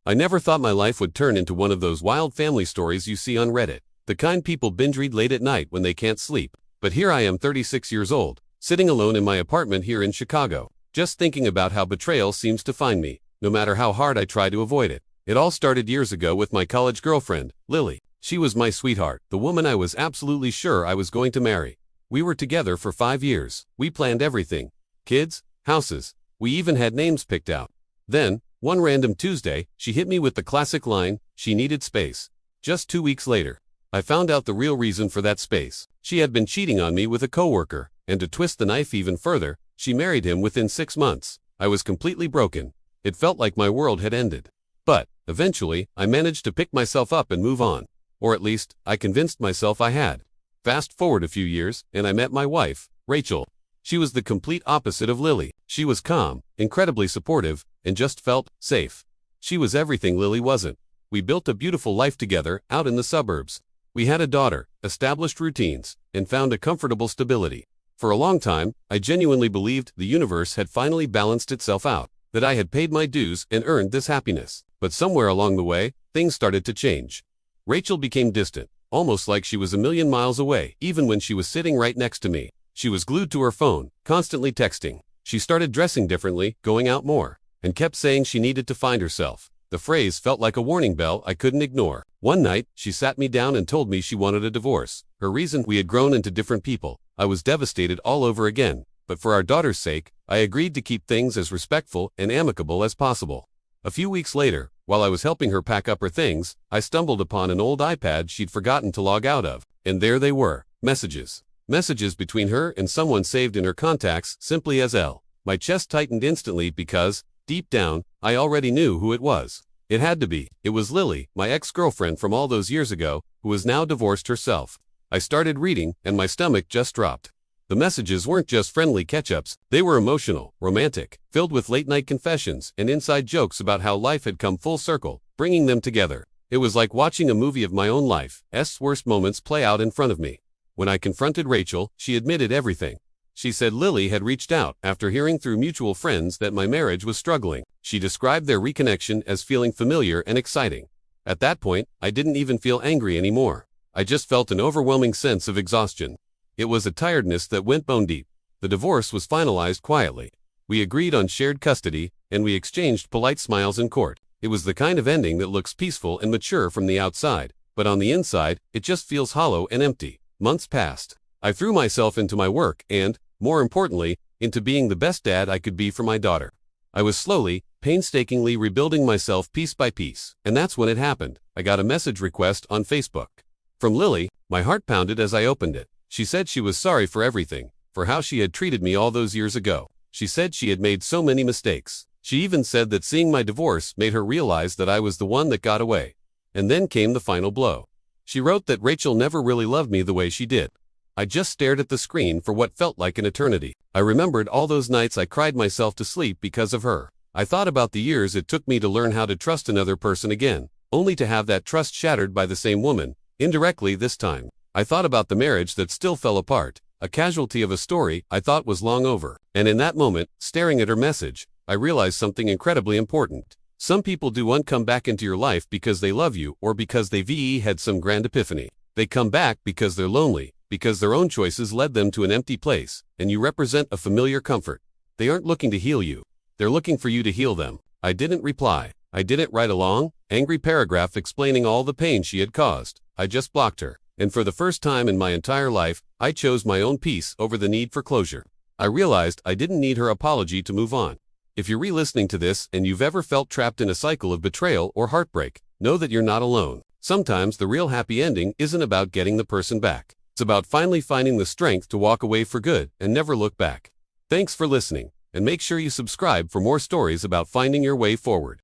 I never thought my life would turn into one of those wild family stories you see on Reddit, the kind people binge read late at night when they can't sleep. But here I am 36 years old, sitting alone in my apartment here in Chicago, just thinking about how betrayal seems to find me, no matter how hard I try to avoid it. It all started years ago with my college girlfriend, Lily. She was my sweetheart, the woman I was absolutely sure I was going to marry. We were together for 5 years. We planned everything. Kids, houses. We even had names picked out. Then, one random Tuesday, she hit me with the classic line, she needed space. Just 2 weeks later, I found out the real reason for that space. She had been cheating on me with a coworker, and to twist the knife even further, she married him within 6 months. I was completely broken. It felt like my world had ended. But, eventually, I managed to pick myself up and move on. Or at least, I convinced myself I had. Fast forward a few years, and I met my wife, Rachel. She was the complete opposite of Lily. She was calm, incredibly supportive, and just felt safe. She was everything Lily wasn't. We built a beautiful life together out in the suburbs. We had a daughter, established routines, and found a comfortable stability. For a long time, I genuinely believed the universe had finally balanced itself out, that I had paid my dues and earned this happiness. But somewhere along the way, things started to change. Rachel became distant, almost like she was a million miles away, even when she was sitting right next to me. She was glued to her phone, constantly texting. She started dressing differently, going out more, and kept saying she needed to find herself. The phrase felt like a warning bell I couldn't ignore. One night, she sat me down and told me she wanted a divorce. Her reason: we had grown into different people. I was devastated all over again, but for our daughter's sake, I agreed to keep things as respectful and amicable as possible. A few weeks later, while I was helping her pack up her things, I stumbled upon an old iPad she'd forgotten to log out of, and there they were, messages. Messages between her and someone saved in her contacts simply as L. My chest tightened instantly because, deep down, I already knew who it was. It had to be. It was Lily, my ex-girlfriend from all those years ago, who was now divorced herself. I started reading, and my stomach just dropped. The messages weren't just friendly catch-ups, they were emotional, romantic, filled with late-night confessions and inside jokes about how life had come full circle, bringing them together. It was like watching a movie of my own life's worst moments play out in front of me. When I confronted Rachel, she admitted everything. She said Lily had reached out after hearing through mutual friends that my marriage was struggling. She described their reconnection as feeling familiar and exciting. At that point, I didn't even feel angry anymore. I just felt an overwhelming sense of exhaustion. It was a tiredness that went bone deep. The divorce was finalized quietly. We agreed on shared custody, and we exchanged polite smiles in court. It was the kind of ending that looks peaceful and mature from the outside, but on the inside, it just feels hollow and empty. Months passed. I threw myself into my work and, more importantly, into being the best dad I could be for my daughter. I was slowly, painstakingly rebuilding myself piece by piece, and that's when it happened. I got a message request on Facebook. From Lily. My heart pounded as I opened it. She said she was sorry for everything, for how she had treated me all those years ago. She said she had made so many mistakes. She even said that seeing my divorce made her realize that I was the one that got away. And then came the final blow. She wrote that Rachel never really loved me the way she did. I just stared at the screen for what felt like an eternity. I remembered all those nights I cried myself to sleep because of her. I thought about the years it took me to learn how to trust another person again, only to have that trust shattered by the same woman, indirectly this time. I thought about the marriage that still fell apart, a casualty of a story I thought was long over. And in that moment, staring at her message, I realized something incredibly important. Some people don't come back into your life because they love you or because they've had some grand epiphany. They come back because they're lonely, because their own choices led them to an empty place, and you represent a familiar comfort. They aren't looking to heal you. They're looking for you to heal them. I didn't reply. I didn't write a long, angry paragraph explaining all the pain she had caused. I just blocked her. And for the first time in my entire life, I chose my own peace over the need for closure. I realized I didn't need her apology to move on. If you're re-listening to this and you've ever felt trapped in a cycle of betrayal or heartbreak, know that you're not alone. Sometimes the real happy ending isn't about getting the person back. It's about finally finding the strength to walk away for good and never look back. Thanks for listening, and make sure you subscribe for more stories about finding your way forward.